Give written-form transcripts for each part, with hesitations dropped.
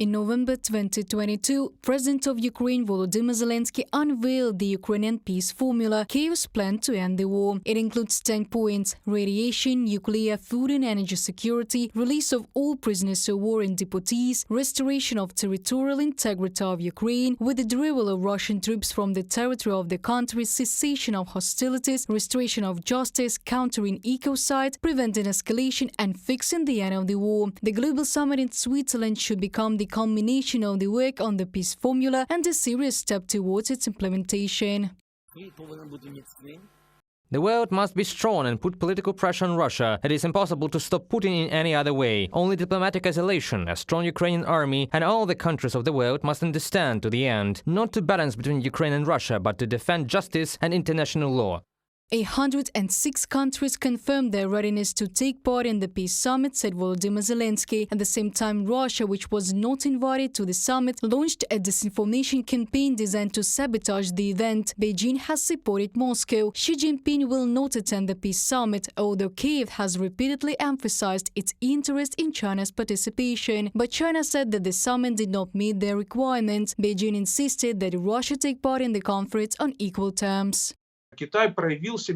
In November 2022, President of Ukraine Volodymyr Zelenskyy unveiled the Ukrainian Peace Formula, Kyiv's plan to end the war. It includes 10 points: radiation, nuclear, food and energy security, release of all prisoners of war and deportees, restoration of territorial integrity of Ukraine, withdrawal of Russian troops from the territory of the country, cessation of hostilities, restoration of justice, countering ecocide, preventing escalation and fixing the end of the war. The global summit in Switzerland should become the culmination of the work on the peace formula and a serious step towards its implementation. The world must be strong and put political pressure on Russia. It is impossible to stop Putin in any other way. Only diplomatic isolation, a strong Ukrainian army, and all the countries of the world must understand to the end, not to balance between Ukraine and Russia, but to defend justice and international law. 106 countries confirmed their readiness to take part in the peace summit, said Volodymyr Zelenskyy. At the same time, Russia, which was not invited to the summit, launched a disinformation campaign designed to sabotage the event. Beijing has supported Moscow. Xi Jinping will not attend the peace summit, although Kyiv has repeatedly emphasized its interest in China's participation. But China said that the summit did not meet their requirements. Beijing insisted that Russia take part in the conference on equal terms.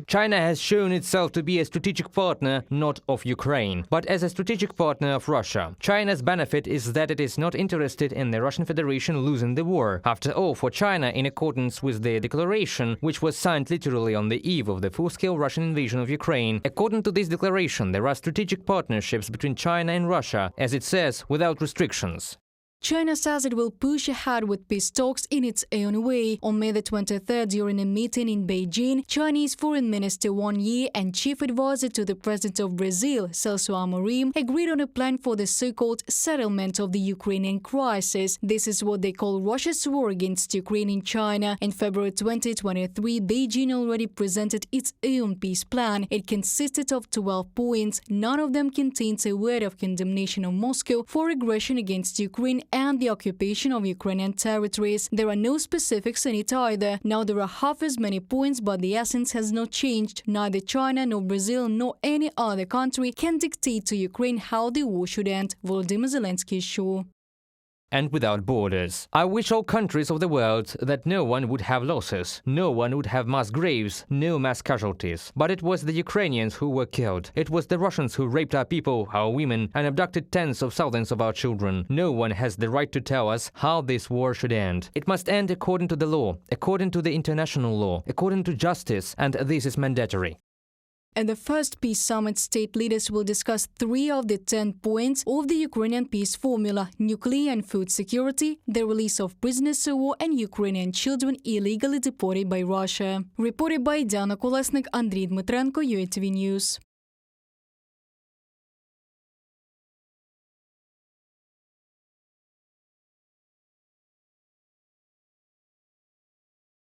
China has shown itself to be a strategic partner not of Ukraine, but as a strategic partner of Russia. China's benefit is that it is not interested in the Russian Federation losing the war. After all, for China, in accordance with the declaration, which was signed literally on the eve of the full-scale Russian invasion of Ukraine, according to this declaration, there are strategic partnerships between China and Russia, as it says, without restrictions. China says it will push ahead with peace talks in its own way. On May the 23rd, during a meeting in Beijing, Chinese Foreign Minister Wang Yi and Chief Advisor to the President of Brazil, Celso Amorim, agreed on a plan for the so-called settlement of the Ukrainian crisis. This is what they call Russia's war against Ukraine in China. In February 2023, Beijing already presented its own peace plan. It consisted of 12 points. None of them contains a word of condemnation of Moscow for aggression against Ukraine and the occupation of Ukrainian territories. There are no specifics in it either. Now there are half as many points, but the essence has not changed. Neither China, nor Brazil, nor any other country can dictate to Ukraine how the war should end, Volodymyr Zelenskyy is sure. And without borders. I wish all countries of the world that no one would have losses, no one would have mass graves, no mass casualties. But it was the Ukrainians who were killed. It was the Russians who raped our people, our women, and abducted tens of thousands of our children. No one has the right to tell us how this war should end. It must end according to the law, according to the international law, according to justice, and this is mandatory. At the first peace summit, state leaders will discuss 3 of the 10 points of the Ukrainian peace formula: nuclear and food security, the release of prisoners of war, and Ukrainian children illegally deported by Russia. Reported by Diana Kolesnik, Andriy Dmitrenko, UATV News.